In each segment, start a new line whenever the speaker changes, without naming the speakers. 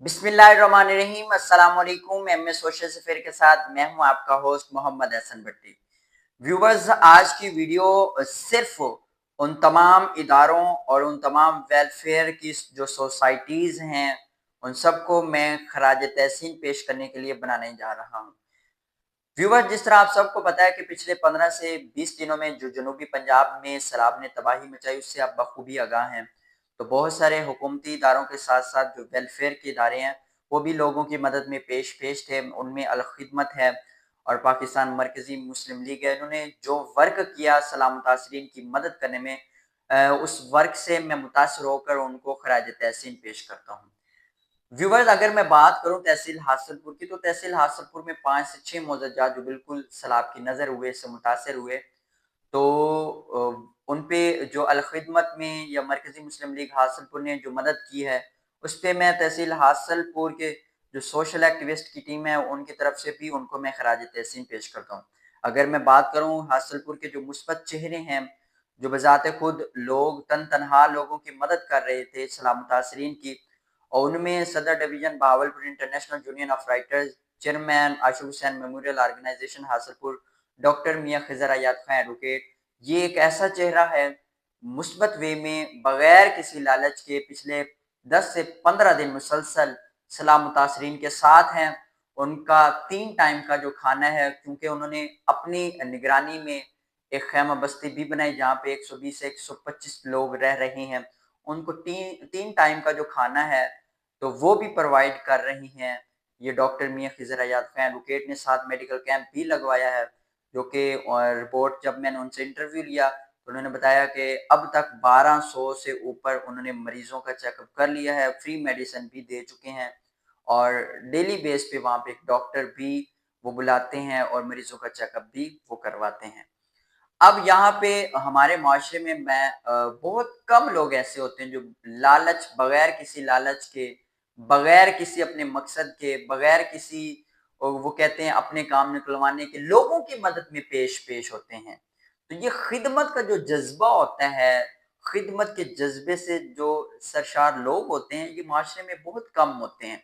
बिस्मिल्लाहिर्रहमानिर्रहीम। अस्सलाम वालेकुम। एमए सोशल सफेयर के साथ मैं हूं आपका होस्ट मोहम्मद हसन भट्टी। व्यूवर्स, आज की वीडियो सिर्फ उन तमाम इदारों और उन तमाम वेलफेयर की जो सोसाइटीज़ हैं उन सबको मैं खराज तहसीन पेश करने के लिए बनाने जा रहा हूं। व्यूवर्स, जिस तरह आप सबको पता है कि पिछले 15 से 20 दिनों में जो जनूबी पंजाब में सैलाब ने तबाही मचाई, उससे आप बखूबी आगाह हैं। तो बहुत सारे हुकूमती इदारों के साथ साथ जो वेलफेयर के इदारे हैं वो भी लोगों की मदद में पेश पेश थे। उनमें अल खिदमत है और पाकिस्तान मरकज़ी मुस्लिम लीग है। इन्होंने जो वर्क किया सलाम मुतासरीन की मदद करने में, उस वर्क से मैं मुतासर होकर उनको खराज तहसीन पेश करता हूँ। व्यूवर्स, अगर मैं बात करूं तहसील हासलपुर की, तो तहसील हासलपुर में 5 से 6 मोज़ाजात जो बिल्कुल सैलाब की नज़र हुए से मुतासर हुए, तो उन पे जो अल खिदमत में या मरकज़ी मुस्लिम लीग हासलपुर ने जो मदद की है, उस पे मैं तहसील हासलपुर के जो सोशल एक्टिविस्ट की टीम है उनकी तरफ से भी उनको मैं खराज तहसीन पेश करता हूँ। अगर मैं बात करूँ हासलपुर के जो मुस्बत चेहरे हैं, जो बज़ाते खुद लोग तन तनहा लोगों की मदद कर रहे थे सैलाब मुतासरीन की, और उनमें सदर division Bahawalpur international union of writers, chairman Ashiq Hussain memorial organisation Hasilpur, doctor Mian Khizar Ayad Khan advocate, ये एक ऐसा चेहरा है मुस्बत वे में बगैर किसी लालच के पिछले 10 से 15 दिन मुसलसल सलाम मुतासरीन के साथ हैं। उनका 3 टाइम का जो खाना है, क्योंकि उन्होंने अपनी निगरानी में एक खैमा बस्ती भी बनाई जहाँ पे 120 से 125 लोग रह रहे हैं। उनको 3 टाइम का जो खाना है तो वो भी प्रोवाइड कर रही हैं। ये डॉक्टर मियां खिजर अयाद खां एडवोकेट ने साथ मेडिकल कैंप भी लगवाया है, जो कि रिपोर्ट जब मैंने उनसे इंटरव्यू लिया तो उन्होंने बताया कि अब तक 1200 से ऊपर उन्होंने मरीजों का चेकअप कर लिया है, फ्री मेडिसिन भी दे चुके हैं और डेली बेस पे वहाँ पे एक डॉक्टर भी वो बुलाते हैं और मरीजों का चेकअप भी वो करवाते हैं। अब यहाँ पे हमारे माशरे में बहुत कम लोग ऐसे होते हैं जो बगैर किसी लालच के, बगैर किसी अपने मकसद के, बगैर किसी वो कहते हैं अपने काम निकलवाने के, लोगों की मदद में पेश पेश होते हैं। तो ये खिदमत का जो जज्बा होता है, खिदमत के जज्बे से जो सरशार लोग होते हैं, ये माशरे में बहुत कम होते हैं,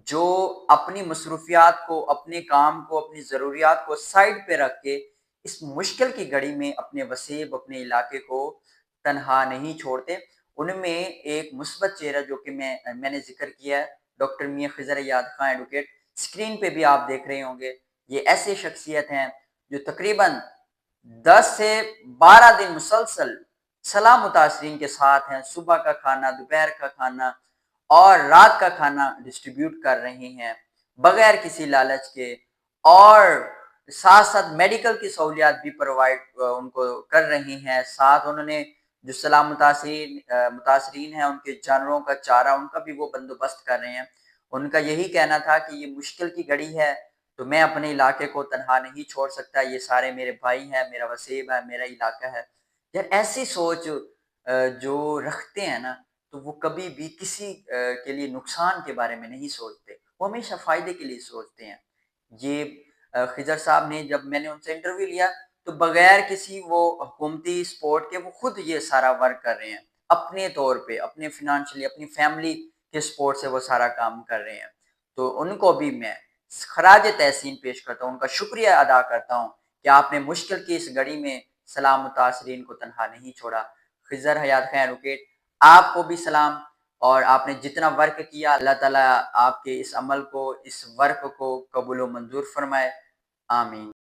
जो अपनी मसरूफियात को, अपने काम को, अपनी ज़रूरियात को साइड पे रख के इस मुश्किल की घड़ी में अपने वसेब, अपने इलाके को तनहा नहीं छोड़ते। उनमें एक मुस्बत चेहरा जो कि मैंने ज़िक्र किया है, doctor Mian Khizar Ayad Khan advocate, screen पे भी आप देख रहे होंगे। ये ऐसी शख्सियत हैं जो तकरीबन 10 से 12 दिन मुसलसल सलाह मुतासरीन के साथ हैं। सुबह का खाना, दोपहर का खाना और रात का खाना डिस्ट्रीब्यूट कर रही हैं बगैर किसी लालच के, और साथ साथ मेडिकल की सहूलियात भी प्रोवाइड उनको कर रही हैं। साथ उन्होंने जो सलाम मुतासरीन हैं उनके जानवरों का चारा उनका भी वो बंदोबस्त कर रहे हैं। उनका यही कहना था कि ये मुश्किल की घड़ी है तो मैं अपने इलाके को तनहा नहीं छोड़ सकता, ये सारे मेरे भाई हैं, मेरा वसेब है, मेरा इलाका है। यार ऐसी सोच जो रखते हैं ना, तो वो कभी भी किसी के लिए नुकसान के बारे में नहीं सोचते, वो हमेशा फ़ायदे के लिए सोचते हैं। ये खिज़र साहब ने, जब मैंने उनसे इंटरव्यू लिया तो बगैर किसी वो हुकूमती सपोर्ट के वो खुद ये सारा वर्क कर रहे हैं। अपने तौर पे, अपने फ़ाइनेंशियली, अपनी फैमिली के सपोर्ट से वो सारा काम कर रहे हैं। तो उनको भी मैं खराज तहसीन पेश करता हूँ, उनका शुक्रिया अदा करता हूँ कि आपने मुश्किल की इस घड़ी में सलाम मुतासरीन को तनहा नहीं छोड़ा। खिज़र हयात खां एडवोकेट, आपको भी सलाम, और आपने जितना वर्क किया अल्लाह ताला आपके इस अमल को, इस वर्क को कबूल व मंजूर फरमाए। आमीन।